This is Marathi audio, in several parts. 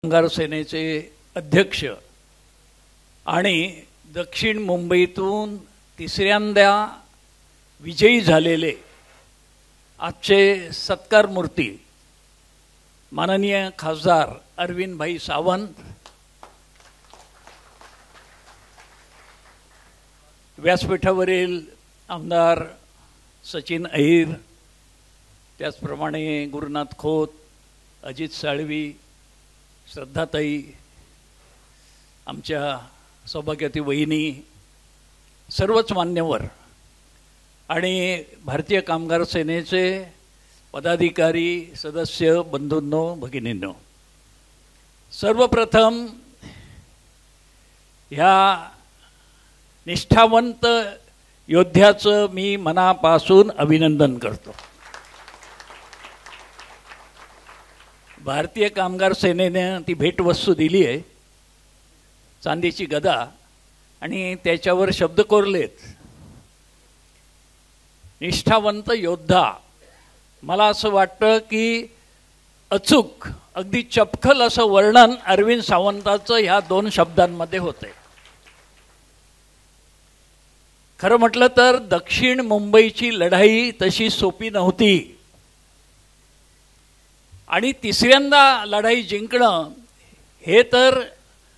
कामगार सेनेचे अध्यक्ष आणि दक्षिण मुंबईतून तिसऱ्यांदा विजयी झालेले आजचे सत्कार मूर्ती माननीय खासदार अरविंदभाई सावंत, व्यासपीठावरील आमदार सचिन अहिर, त्याचप्रमाणे गुरुनाथ खोत, अजित साळवी, श्रद्धाताई, आमच्या सौभाग्यवती वहिनी, सर्वच मान्यवर आणि भारतीय कामगार सेनेचे पदाधिकारी, सदस्य, बंधूंनो, भगिनींनो, सर्वप्रथम ह्या निष्ठावंत योद्ध्याचं मी मनापासून अभिनंदन करतो। भारतीय कामगार सेनेने ती भेटवस्तू दिली आहे, चांदीची गदा, आणि त्याच्यावर शब्द कोरलेत, निष्ठावंत योद्धा। मला असं वाटतं की अचूक, अगदी चपखल असं वर्णन अरविंद सावंताचं ह्या दोन शब्दांमध्ये होते। खरं म्हटलं तर दक्षिण मुंबईची लढाई तशी सोपी नव्हती आणि तिसऱ्यांदा लढाई जिंकणं हे तर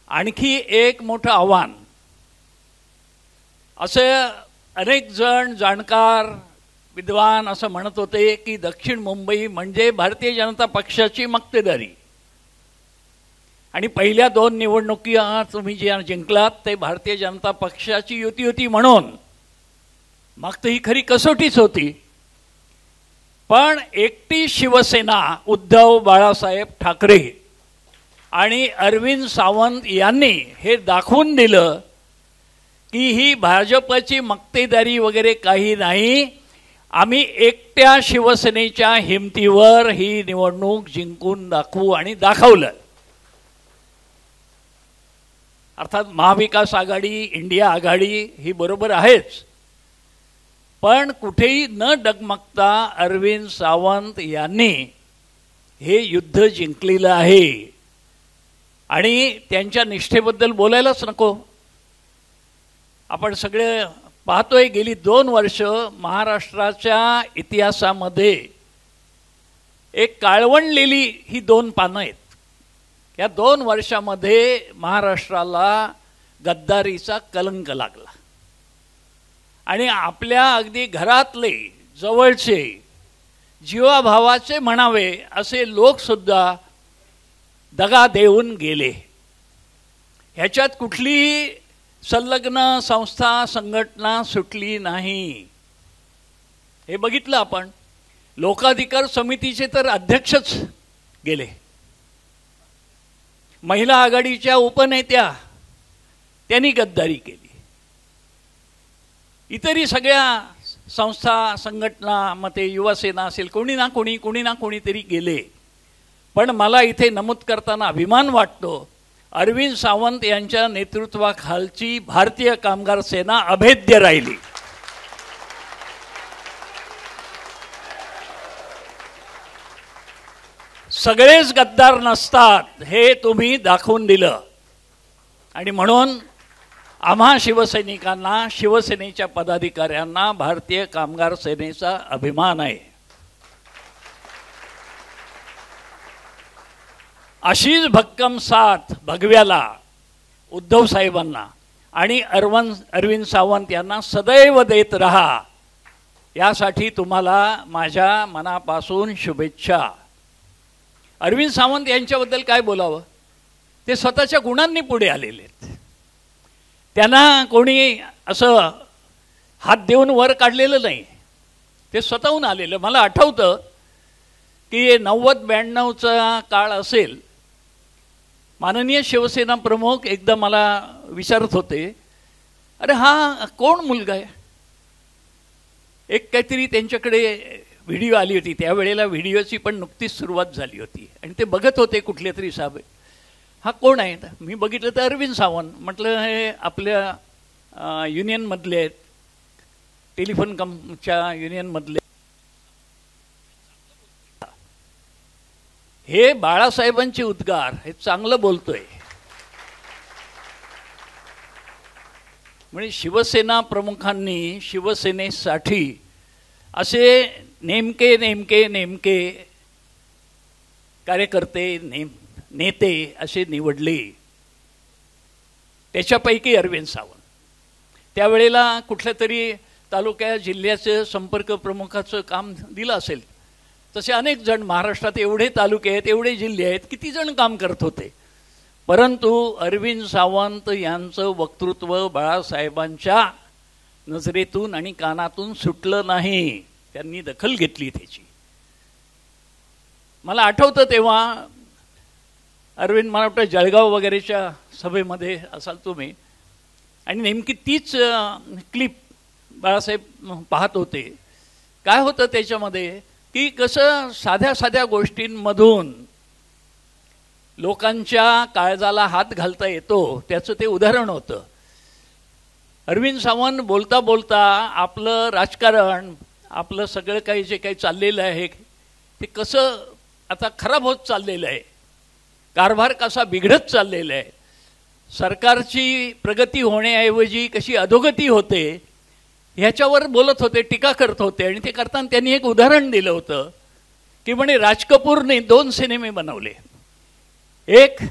आणखी एक मोठं आव्हान। असे अनेक जण, जाणकार, विद्वान असं म्हणत होते की दक्षिण मुंबई म्हणजे भारतीय जनता पक्षाची मक्तेदारी, आणि पहिल्या दोन निवडणुका तुम्ही ज्या जिंकलात ते भारतीय जनता पक्षाची युती होती म्हणून मग तर ही खरी कसोटीच होती। पण एकटी शिवसेना उद्धव बाळासाहेब ठाकरे आणि अरविंद सावंत यांनी हे दाखवून दिलं की ही भाजपची मक्तेदारी वगैरे काही नाही, आम्ही एकट्या शिवसेनेच्या हिमतीवर ही निवडणूक जिंकून दाखवू, आणि दाखवलं। अर्थात महाविकास आघाडी, इंडिया आघाडी ही बरोबर आहेच, पण कुठेही न डगमगता अरविंद सावंत यांनी हे युद्ध जिंकलेलं आहे आणि त्यांच्या निष्ठेबद्दल बोलायलाच नको। आपण सगळे पाहतोय गेली 2 वर्ष महाराष्ट्राच्या इतिहासामध्ये एक काळवंडलेली ही 2 पानं आहेत। या 2 वर्षामध्ये महाराष्ट्राला गद्दारीचा कलंक लागला आणि आपल्या अगदी घरातले, जवळचे, जीवाभावाचे म्हणावे असे लोक सुद्धा दगा देऊन गेले। ह्याच्यात कुठलीही संलग्न संस्था, संघटना सुटली नाही, हे बघितलं आपण। लोकाधिकार समितीचे तर अध्यक्षच गेले, महिला आघाडीच्या उपनेत्या त्यांनी गद्दारी केली, इतरही सगळ्या संस्था, संघटना, मते युवासेना असेल, कोणी ना कोणीतरी गेले। पण मला इथे नमूद करताना अभिमान वाटतो, अरविंद सावंत यांच्या नेतृत्वाखालची भारतीय कामगार सेना अभेद्य राहिली। सगळेच गद्दार नसतात हे तुम्ही दाखवून दिलं, आणि म्हणून आम्हा शिवसैनिकांना, शिवसेनेच्या पदाधिकाऱ्यांना भारतीय कामगार सेनेचा अभिमान आहे। अशीच भक्कम साथ भगव्याला, उद्धव साहेबांना आणि अरविंद सावंत यांना सदैव देत रहा, यासाठी तुम्हाला माझ्या मनापासून शुभेच्छा। अरविंद सावंत यांच्याबद्दल काय बोलावं, ते स्वतःच्या गुणांनी पुढे आलेले आहेत। त्यांना कोणी असं हात देऊन वर काढलेलं नाही, ते स्वतःहून आलेलं। मला आठवतं की 90-92चा काळ असेल, माननीय शिवसेना प्रमुख एकदा मला विचारत होते, अरे हा कोण मुलगा आहे? एक काहीतरी त्यांच्याकडे व्हिडिओ आली होती, त्यावेळेला व्हिडिओची पण नुकतीच सुरुवात झाली होती, आणि ते बघत होते कुठले तरी साहेब, हा कोण आहे? मी बघितलं तर अरविंद सावंत। म्हटलं हे आपल्या युनियनमधले आहेत, टेलिफोन कंपनीच्या युनियनमधले। हे बाळासाहेबांचे उद्गार हे चांगलं बोलतोय. म्हणजे शिवसेना प्रमुखांनी शिवसेनेसाठी असे नेमके नेमके नेमके कार्यकर्ते नेते असे निवडले. त्याच्यापैकी अरविंद सावंत त्यावेळेला कुठल्या तरी तालुक्या जिल्ह्याचं संपर्क प्रमुखाचं काम दिलं असेल. तसे अनेक जण महाराष्ट्रात एवढे तालुके आहेत, एवढे जिल्हे आहेत, किती जण काम करत होते. परंतु अरविंद सावंत यांचं वक्तृत्व बाळासाहेबांच्या नजरेतून आणि कानातून सुटलं नाही. त्यांनी दखल घेतली त्याची. मला आठवतं तेव्हा अरविंद, मला वाटतं जळगाव वगैरेच्या सभेमध्ये असाल तुम्ही, आणि नेमकी तीच क्लिप बाळासाहेब पाहत होते. काय होतं त्याच्यामध्ये की कसं साध्या साध्या गोष्टींमधून लोकांच्या काळजाला हात घालता येतो त्याचं ते उदाहरण होतं. अरविंद सावंत बोलता बोलता आपलं राजकारण, आपलं सगळं काही जे काही चाललेलं आहे ते कसं आता खराब होत चाललेलं आहे, कारभार कसा बिघडत चाललेला आहे, सरकारची प्रगती होण्याऐवजी कशी अधोगती होते ह्याच्यावर बोलत होते, टीका करत होते. आणि ते करताना त्यांनी एक उदाहरण दिलं होतं की म्हणे राज कपूरने 2 सिनेमे बनवले. एक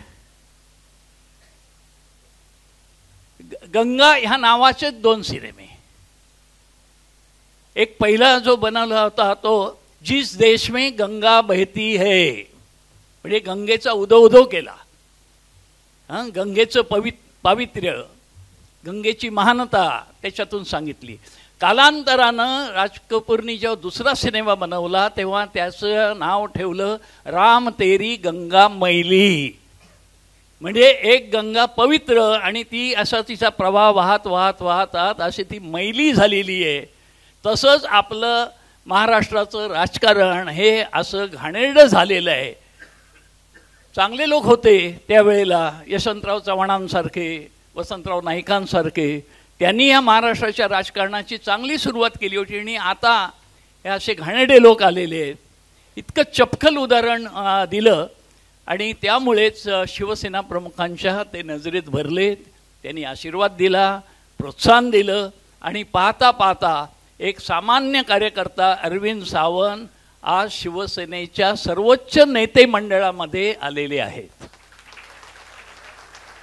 गंगा ह्या नावाचे 2 सिनेमे. एक पहिला जो बनवला होता तो जिस देश में गंगा बहती है, म्हणजे गंगेचा उदो केला. गंगेचं पावित्र्य, गंगेची महानता त्याच्यातून सांगितली. कालांतरानं राज कपूरनी जेव्हा दुसरा सिनेमा बनवला तेव्हा त्याचं नाव ठेवलं राम तेरी गंगा मैली. म्हणजे एक गंगा पवित्र आणि ती असा तिचा प्रवाह वाहत वाहत वाहतात अशी ती मैली झालेली आहे. तसंच आपलं महाराष्ट्राचं राजकारण हे असं घाणेरडं झालेलं आहे. चांगले लोक होते त्यावेळेला, यशवंतराव चव्हाणांसारखे, वसंतराव नाईकांसारखे, त्यांनी या महाराष्ट्राच्या राजकारणाची चांगली सुरुवात केली होती. आणि आता हे असे घाणेरडे लोक आलेले आहेत. इतकं चपखल उदाहरण दिलं आणि त्यामुळेच शिवसेना प्रमुखांच्या ते नजरेत भरले. त्यांनी आशीर्वाद दिला, प्रोत्साहन दिलं आणि पाहता पाहता एक सामान्य कार्यकर्ता अरविंद सावंत आज शिवसेनेच्या सर्वोच्च नेते मंडळामध्ये आलेले आहेत.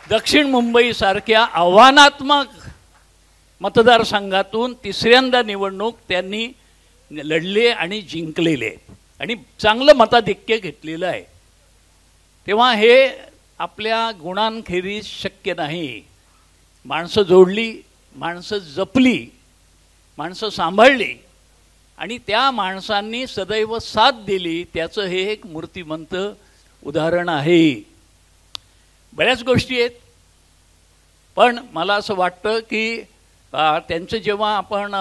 दक्षिण मुंबईसारख्या आव्हानात्मक मतदारसंघातून 3ऱ्यांदा निवडणूक त्यांनी लढले आणि जिंकलेले आणि चांगलं मताधिक्य घेतलेलं आहे. तेव्हा हे आपल्या गुणांखेरीज शक्य नाही. माणसं जोडली, माणसं जपली, माणसं सांभाळली आणि त्या माणसांनी सदैव साथ दिली, त्याचं हे एक मूर्तिमंत उदाहरण आहे. बऱ्याच गोष्टी आहेत, पण मला असं वाटतं की त्यांचं जेव्हा आपण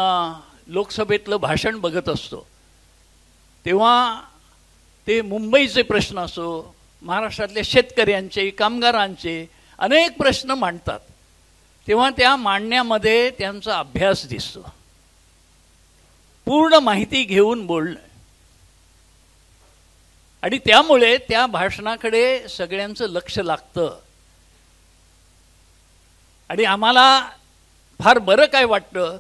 लोकसभेतलं भाषण बघत असतो तेव्हा ते मुंबईचे प्रश्न असो, महाराष्ट्रातल्या शेतकऱ्यांचे, कामगारांचे अनेक प्रश्न मांडतात. तेव्हा त्या मांडण्यामध्ये त्यांचा अभ्यास दिसतो, पूर्ण माहिती घेऊन बोलणं. आणि त्यामुळे त्या भाषणाकडे सगळ्यांचं लक्ष लागतं. आणि आम्हाला फार बरं काय वाटतं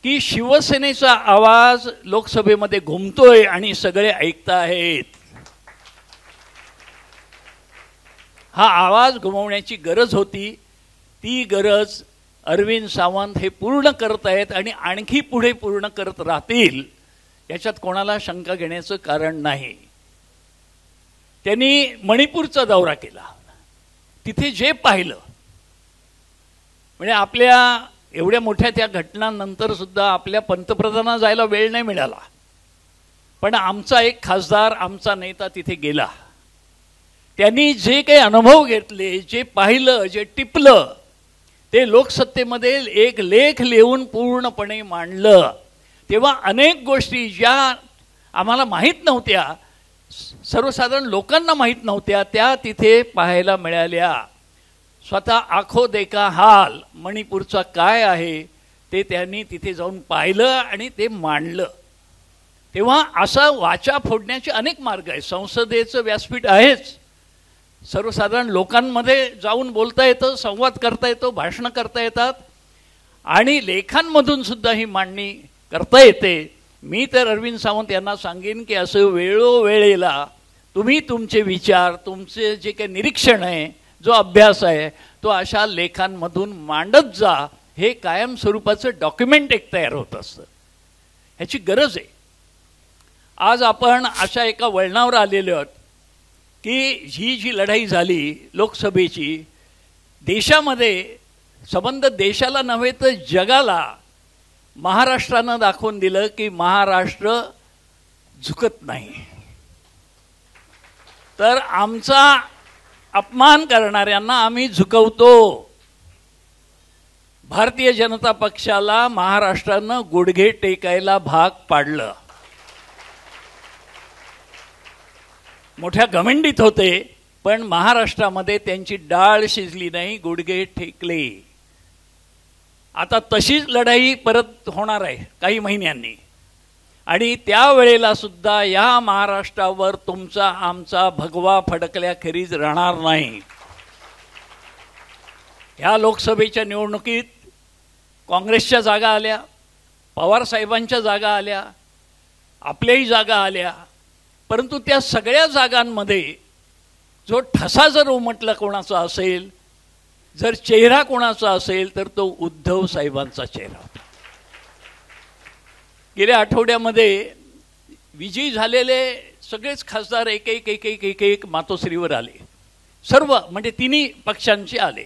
की शिवसेनेचा आवाज लोकसभेमध्ये घुमतोय आणि सगळे ऐकताहेत. हा आवाज घुमवण्याची गरज होती. ती गरज अरविंद सावंत हे पूर्ण करत आहेत आणि आणखी पुढे पूर्ण करत राहतील, याच्यात कोणाला शंका घेण्याचं कारण नाही. त्यांनी मणिपूरचा दौरा केला. तिथे जे पाहिलं, म्हणजे आपल्या एवढ्या मोठ्या त्या घटनांनंतर सुद्धा आपल्या पंतप्रधानांना जायला वेळ नाही मिळाला, पण आमचा एक खासदार, आमचा नेता तिथे गेला. त्यांनी जे काही अनुभव घेतले, जे पाहिलं, जे टिपलं, ते लोकसत्तेमध्ये एक लेख लिहून पूर्णपणे मांडलं. तेव्हा अनेक गोष्टी ज्या आम्हाला माहीत नव्हत्या, सर्वसाधारण लोकांना माहीत नव्हत्या, त्या तिथे पाहायला मिळाल्या. स्वतः आखो देखा हाल मणिपूरचा काय आहे ते त्यांनी तिथे जाऊन पाहिलं आणि ते मांडलं. तेव्हा असा वाचा फोडण्याचे अनेक मार्ग आहेत. संसदेचं व्यासपीठ आहेच, सर्वसाधारण लोकांमध्ये जाऊन बोलता येतं, संवाद करता येतो, भाषणं करता येतात आणि लेखांमधून सुद्धा ही मांडणी करता येते. मी तर अरविंद सावंत यांना सांगेन की असं वेळोवेळेला तुम्ही तुमचे विचार, तुमचे जे काही निरीक्षण आहे, जो अभ्यास आहे, तो अशा लेखांमधून मांडत जा. हे कायम स्वरूपाचं डॉक्युमेंट एक तयार होत असतं, ह्याची गरज आहे. आज आपण अशा एका वळणावर आलेलो आहोत की ही जी लढाई झाली लोकसभेची, देशामध्ये संबंध देशाला नव्हे तर जगाला महाराष्ट्रानं दाखवून दिलं की महाराष्ट्र झुकत नाही. तर आमचा अपमान करणाऱ्यांना आम्ही झुकवतो. भारतीय जनता पक्षाला महाराष्ट्रानं गुडघे टेकायला भाग पाडलं. मोठ्या घमंडीत होते, पण महाराष्ट्रामध्ये त्यांची डाळ शिजली नाही, गुडघे टेकले. आता तशीच लढाई परत होणार आहे काही महिन्यांनी आणि त्यावेळेला सुद्धा या महाराष्ट्रावर तुमचा आमचा भगवा फडकल्याखेरीज राहणार नाही. ह्या लोकसभेच्या निवडणुकीत काँग्रेसच्या जागा आल्या, पवारसाहेबांच्या जागा आल्या, आपल्याही जागा आल्या, परंतु त्या सगळ्या जागांमध्ये जो ठसा जर उमटला कोणाचा असेल, जर चेहरा कोणाचा असेल तर तो उद्धव साहेबांचा चेहरा होता. गेल्या आठवड्यामध्ये विजयी झालेले सगळेच खासदार एक एक एक एक एक एक मातोश्रीवर आले. सर्व म्हणजे तिन्ही पक्षांचे आले,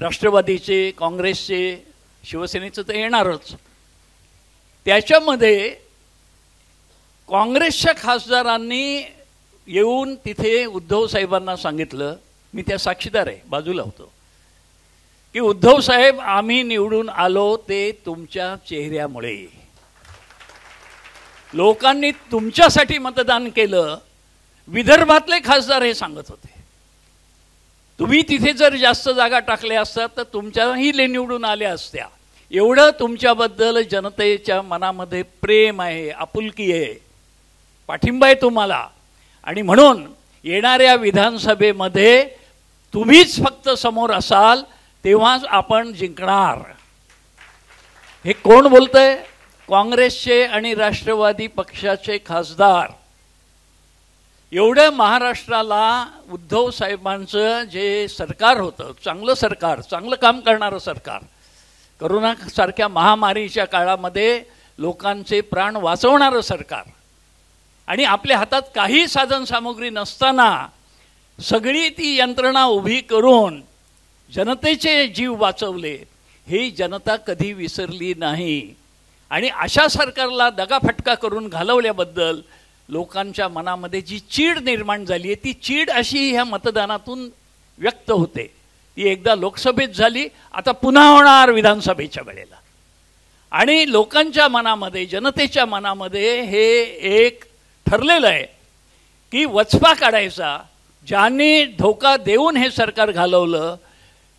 राष्ट्रवादीचे, काँग्रेसचे, शिवसेनेचं तर येणारच. त्याच्यामध्ये काँग्रेसच्या खासदारांनी येऊन तिथे उद्धव साहेबांना सांगितलं, मी त्या साक्षीदार आहे, बाजूला होतो, की उद्धव साहेब आम्ही निवडून आलो ते तुमच्या चेहऱ्यामुळे, लोकांनी तुमच्यासाठी मतदान केलं. विदर्भातले खासदार हे सांगत होते, तुम्ही तिथे जर जास्त जागा टाकल्या असतात तर तुमच्याही निवडून आल्या असत्या. एवढं तुमच्याबद्दल जनतेच्या मनामध्ये प्रेम आहे, आपुलकी आहे, पाठिंबा आहे तुम्हाला. आणि म्हणून येणाऱ्या विधानसभेमध्ये तुम्हीच फक्त समोर असाल तेव्हाच आपण जिंकणार. हे कोण बोलतंय? काँग्रेसचे आणि राष्ट्रवादी पक्षाचे खासदार. एवढं महाराष्ट्राला उद्धव साहेबांचं जे सरकार होतं, चांगलं सरकार, चांगलं काम करणारं सरकार, करोनासारख्या महामारीच्या काळामध्ये लोकांचे प्राण वाचवणारं सरकार, आणि आपल्या हातात काही साधनसामुग्री नसताना सगळी ती यंत्रणा उभी करून जनतेचे जीव वाचवले, ही जनता कधी विसरली नाही. आणि अशा सरकारला दगाफटका करून घालवल्याबद्दल लोकांच्या मनामध्ये जी चीड निर्माण झाली आहे, ती चीड अशी ह्या मतदानातून व्यक्त होते. ती एकदा लोकसभेत झाली, आता पुन्हा होणार विधानसभेच्या वेळेला. आणि लोकांच्या मनामध्ये, जनतेच्या मनामध्ये हे एक ठरलेलं आहे की वचपा काढायचा. ज्यांनी धोका देऊन हे सरकार घालवलं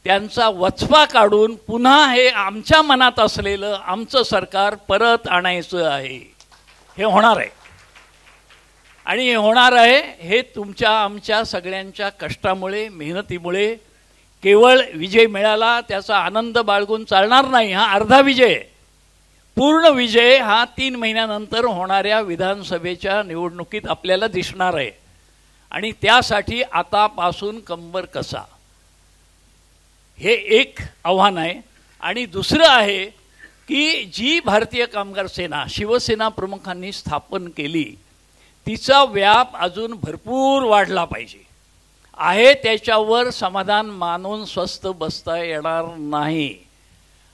त्यांचा वचपा काढून पुन्हा हे आमच्या मनात असलेलं आमचं सरकार परत आणायचं आहे. हे होणार आहे आणि हे होणार आहे हे तुमच्या आमच्या सगळ्यांच्या कष्टामुळे, मेहनतीमुळे. केवळ विजय मिळाला त्याचा आनंद बाळगून चालणार नाही, हा अर्धा विजय. पूर्ण विजय हा 3 महिन्यानंतर होणाऱ्या विधानसभेच्या निवडणुकीत आपल्याला दिसणार आहे. आणि त्यासाठी आतापासून कंबर कसा, हे एक आव्हान आहे. आणि दुसरं आहे की जी भारतीय कामगार सेना शिवसेना प्रमुखांनी स्थापन केली, तिचा व्याप अजून भरपूर वाढला पाहिजे. आहे त्याच्यावर समाधान मानून स्वस्थ बसता येणार नाही.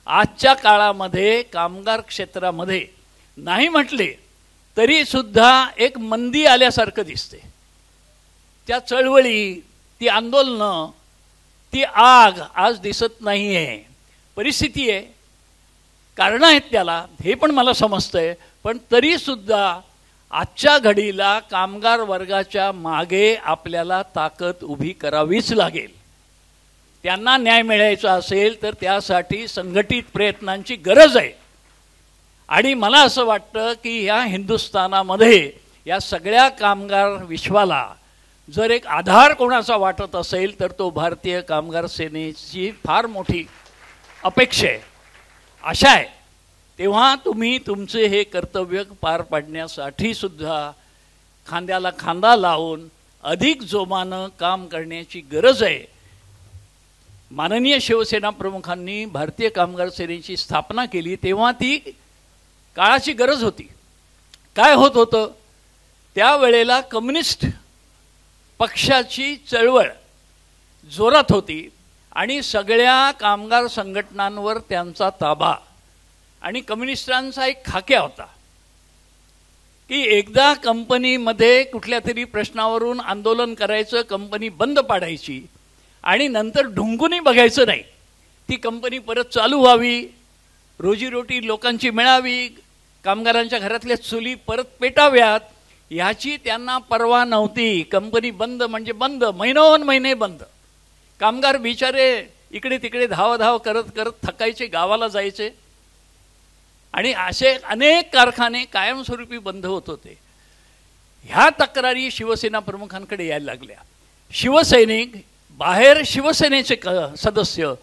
आजच्या काळामध्ये कामगार क्षेत्रामध्ये नाही म्हटले तरी सुद्धा एक मंदी आल्यासारखं दिसते. त्या चळवळी, ती आंदोलनं, ती आग आज दिसत नाही आहे. परिस्थिती आहे, कारणं आहेत त्याला, हे पण मला समजतंय. पण तरीसुद्धा आजच्या घडीला कामगार वर्गाच्या मागे आपल्याला ताकद उभी करावीच लागेल. त्यांना न्याय मिळायचा असेल तर त्यासाठी संघटित प्रयत्नांची गरज आहे. आणि मला असं वाटतं की या हिंदुस्थानामध्ये या सगळ्या कामगार विश्वाला जर एक आधार कोणाचा वाटत असेल तर तो भारतीय कामगार सेनेची फार मोठी अपेक्षा आहे, आशा आहे. तेव्हा तुम्ही तुमचे हे कर्तव्य पार पाडण्यासाठी सुद्धा खांद्याला खांदा लावून अधिक जोमानं काम करण्याची गरज आहे. माननीय शिवसेना प्रमुखांनी भारतीय कामगार सेनेची स्थापना केली तेव्हा ती काळाची गरज होती. काय होत होतं त्यावेळेला कम्युनिस्ट पक्षाची चळवळ जोरात होती आणि सगळ्या कामगार संघटनांवर त्यांचा ताबा आणि कम्युनिस्टांचा एक खाक्या होता की एकदा कंपनीमध्ये कुठल्या तरी प्रश्नावरून आंदोलन करायचं, कंपनी बंद पाडायची आणि नंतर ढुंकूनही बघायचं नाही. ती कंपनी परत चालू व्हावी, रोजीरोटी लोकांची मिळावी, कामगारांच्या घरातल्या चुली परत पेटाव्यात ह्याची त्यांना पर्वा नव्हती. कंपनी बंद म्हणजे बंद, महिनोन महिने बंद. कामगार बिचारे इकडे तिकडे धाव करत करत थकायचे, गावाला जायचे आणि असे अनेक कारखाने कायमस्वरूपी बंद होत होते. ह्या तक्रारी शिवसेना प्रमुखांकडे यायला लागल्या. शिवसैनिक बाहेर शिवसेनेचे सदस्य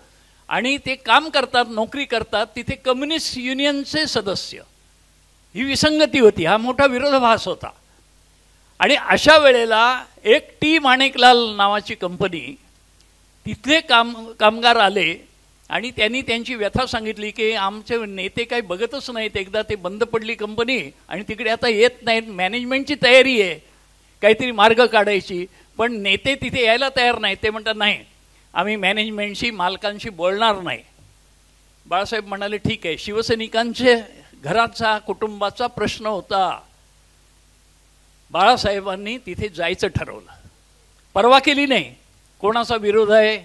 आणि ते काम करतात, नोकरी करतात तिथे कम्युनिस्ट युनियनचे सदस्य. ही विसंगती होती, हा मोठा विरोधाभास होता. आणि अशा वेळेला एक टी माणिकलाल नावाची कंपनी, तिथले कामगार आले आणि त्यांनी त्यांची व्यथा सांगितली की आमचे नेते काही बघतच नाहीत, एकदा ते बंद पडली कंपनी आणि तिकडे आता येत नाहीत, मॅनेजमेंटची तयारी आहे काहीतरी मार्ग काढायची, पण नेते तिथे यायला तयार नाहीत. ते म्हणतात नाही आम्ही मॅनेजमेंटशी मालकांशी बोलणार नाही. बाळासाहेब म्हणाले ठीक आहे. शिवसैनिकांचे घराचा कुटुंबाचा प्रश्न होता. बाळासाहेबांनी तिथे जायचं ठरवलं, परवा केली नाही कोणाचा विरोध आहे,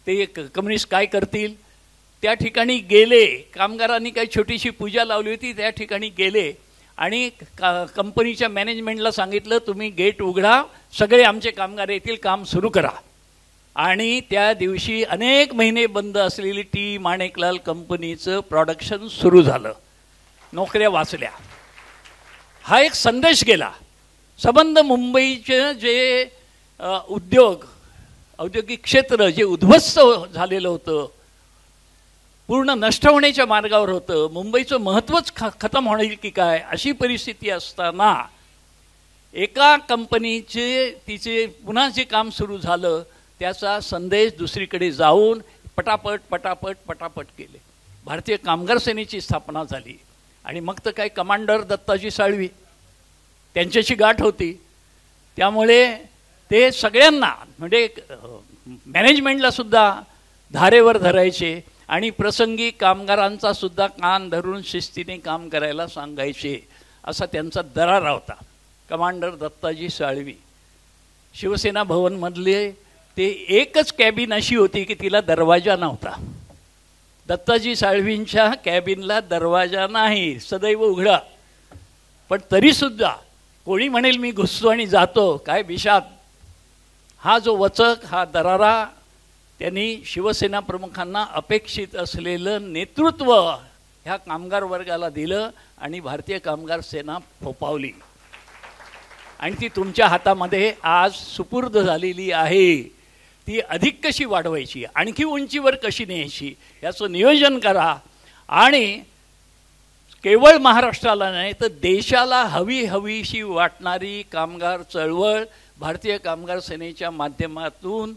ते कम्युनिस्ट काय करतील. त्या ठिकाणी गेले, कामगारांनी काही छोटीशी पूजा लावली होती, त्या ठिकाणी गेले आणि कंपनीच्या मॅनेजमेंटला सांगितलं तुम्ही गेट उघडा, सगळे आमचे कामगार येतील, काम सुरू करा. आणि त्या दिवशी अनेक महिने बंद असलेली टी माणिकलाल कंपनीचं प्रोडक्शन सुरू झालं, नोकऱ्या वाचल्या. हा एक संदेश गेला. संबंध मुंबईचे जे औद्योगिक क्षेत्र जे उद्ध्वस्त झालेलं होतं, पूर्ण नष्ट होण्याच्या मार्गावर होतं, मुंबईचं महत्त्वच खतम होईल की काय अशी परिस्थिती असताना एका कंपनीचे तिचे पुन्हा जे काम सुरू झालं त्याचा संदेश दुसरीकडे जाऊन पटापट पटापट पटापट केले. भारतीय कामगार सेनेची स्थापना झाली आणि मग तर काय कमांडर दत्ताजी साळवी त्यांच्याशी गाठ होती. त्यामुळे ते सगळ्यांना म्हणजे मॅनेजमेंटला सुद्धा धारेवर धरायचे आणि प्रसंगी कामगारांचा सुद्धा कान धरून शिस्तीने काम करायला सांगायचे, असा त्यांचा दरारा होता. कमांडर दत्ताजी साळवी शिवसेना भवनमधले ते एकच कॅबिन अशी होती की तिला दरवाजा नव्हता. दत्ताजी साळवींच्या कॅबिनला दरवाजा नाही, सदैव उघडा. पण तरीसुद्धा कोणी म्हणेल मी घुसतो आणि जातो, काय विषाद. हा जो वचक, हा दरारा त्यांनी शिवसेना प्रमुखांना अपेक्षित असलेलं नेतृत्व ह्या कामगार वर्गाला दिलं आणि भारतीय कामगार सेना फोपावली आणि ती तुमच्या हातामध्ये आज सुपूर्द झालेली आहे. ती अधिक कशी वाढवायची, आणखी उंचीवर कशी न्यायची याचं नियोजन करा आणि केवळ महाराष्ट्राला नाही तर देशाला हवीशी वाटणारी कामगार चळवळ भारतीय कामगार सेनेच्या माध्यमातून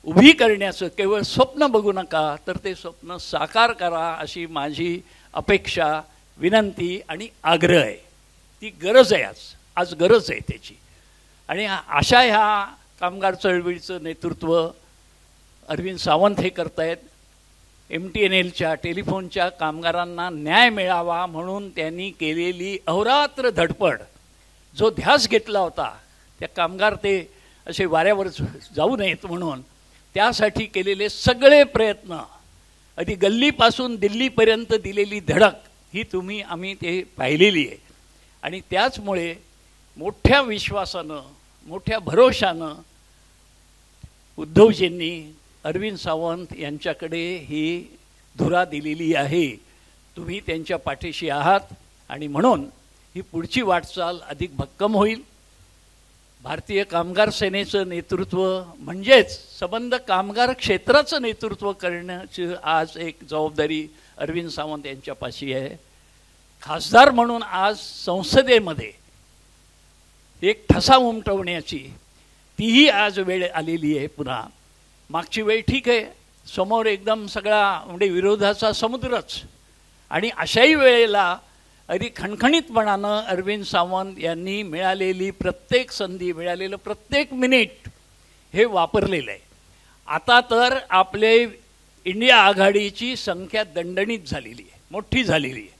उभी करण्याचं केवळ स्वप्न बघू नका, तर ते स्वप्न साकार करा अशी माझी अपेक्षा, विनंती आणि आग्रह आहे. ती गरज आहे, आज गरज आहे त्याची. आणि अशा ह्या कामगार चळवळीचं नेतृत्व अरविंद सावंत हे करतायत. MTNLच्या टेलिफोनच्या कामगारांना न्याय मिळावा म्हणून त्यांनी केलेली अहोरात्र धडपड, जो ध्यास घेतला होता, त्या कामगार ते असे वाऱ्यावर जाऊ नयेत म्हणून त्यासाठी केलेले सगळे प्रयत्न, अगदी गल्लीपासून दिल्लीपर्यंत दिलेली धडक ही आम्ही ते पाहिलेली आहे. आणि त्याचमुळे मोठ्या विश्वासानं, मोठ्या भरोशानं उद्धवजींनी अरविंद सावंत यांच्याकडे ही धुरा दिलेली आहे. तुम्ही त्यांच्या पाठीशी आहात आणि म्हणून ही पुढची वाटचाल अधिक भक्कम होईल. भारतीय कामगार सेनेचं नेतृत्व म्हणजेच सबंध कामगार क्षेत्राचं नेतृत्व करण्याची आज एक जबाबदारी अरविंद सावंत यांच्यापाशी आहे. खासदार म्हणून आज संसदेमध्ये एक ठसा उमटवण्याची तीही आज वेळ आलेली आहे. पुन्हा मागची वेळ ठीक आहे, समोर एकदम सगळा म्हणजे विरोधाचा समुद्रच, आणि अशाही वेळेला अगदी खणखणीतपणानं अरविंद सावंत यांनी मिळालेली प्रत्येक संधी, मिळालेलं प्रत्येक मिनिट हे वापरलेलं आहे. आता तर आपले इंडिया आघाडीची संख्या दणदणीत झालेली आहे, मोठी झालेली आहे.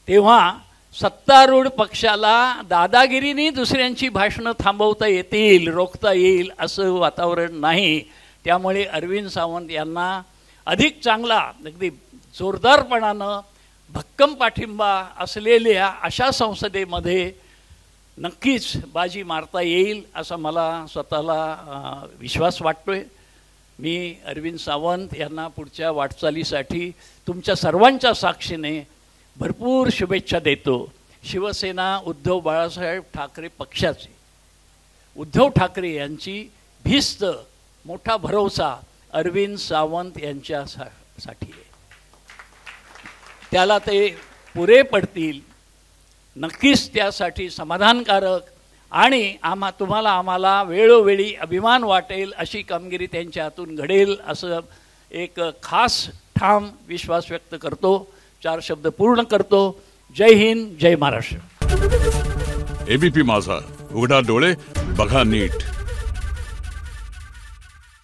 तेव्हा सत्तारूढ पक्षाला दादागिरीने दुसऱ्यांची भाषणं थांबवता येतील, रोखता येईल असं वातावरण नाही. त्यामुळे अरविंद सावंत यांना अधिक चांगला, अगदी जोरदारपणानं भक्कम पाठिंबा असलेल्या अशा संसदेमध्ये नक्कीच बाजी मारता येईल असा मला स्वतःला विश्वास वाटतोय. मी अरविंद सावंत यांना पुढच्या वाटचालीसाठी तुमच्या सर्वांच्या साक्षीने भरपूर शुभेच्छा देतो. शिवसेना उद्धव बाळासाहेब ठाकरे पक्षाचे, उद्धव ठाकरे यांची भिस्त, मोठा भरोसा अरविंद सावंत यांच्यासाठी आहे. त्याला ते पुरे पडतील, नक्कीच त्यासाठी समाधानकारक आणि आम्हाला वेळोवेळी अभिमान वाटेल अशी कामगिरी त्यांच्या हातून घडेल असं एक खास ठाम विश्वास व्यक्त करतो. 4 शब्द पूर्ण करतो. जय हिंद, जय महाराष्ट्र. एबीपी माझा, उघडा डोळे बघा नीट.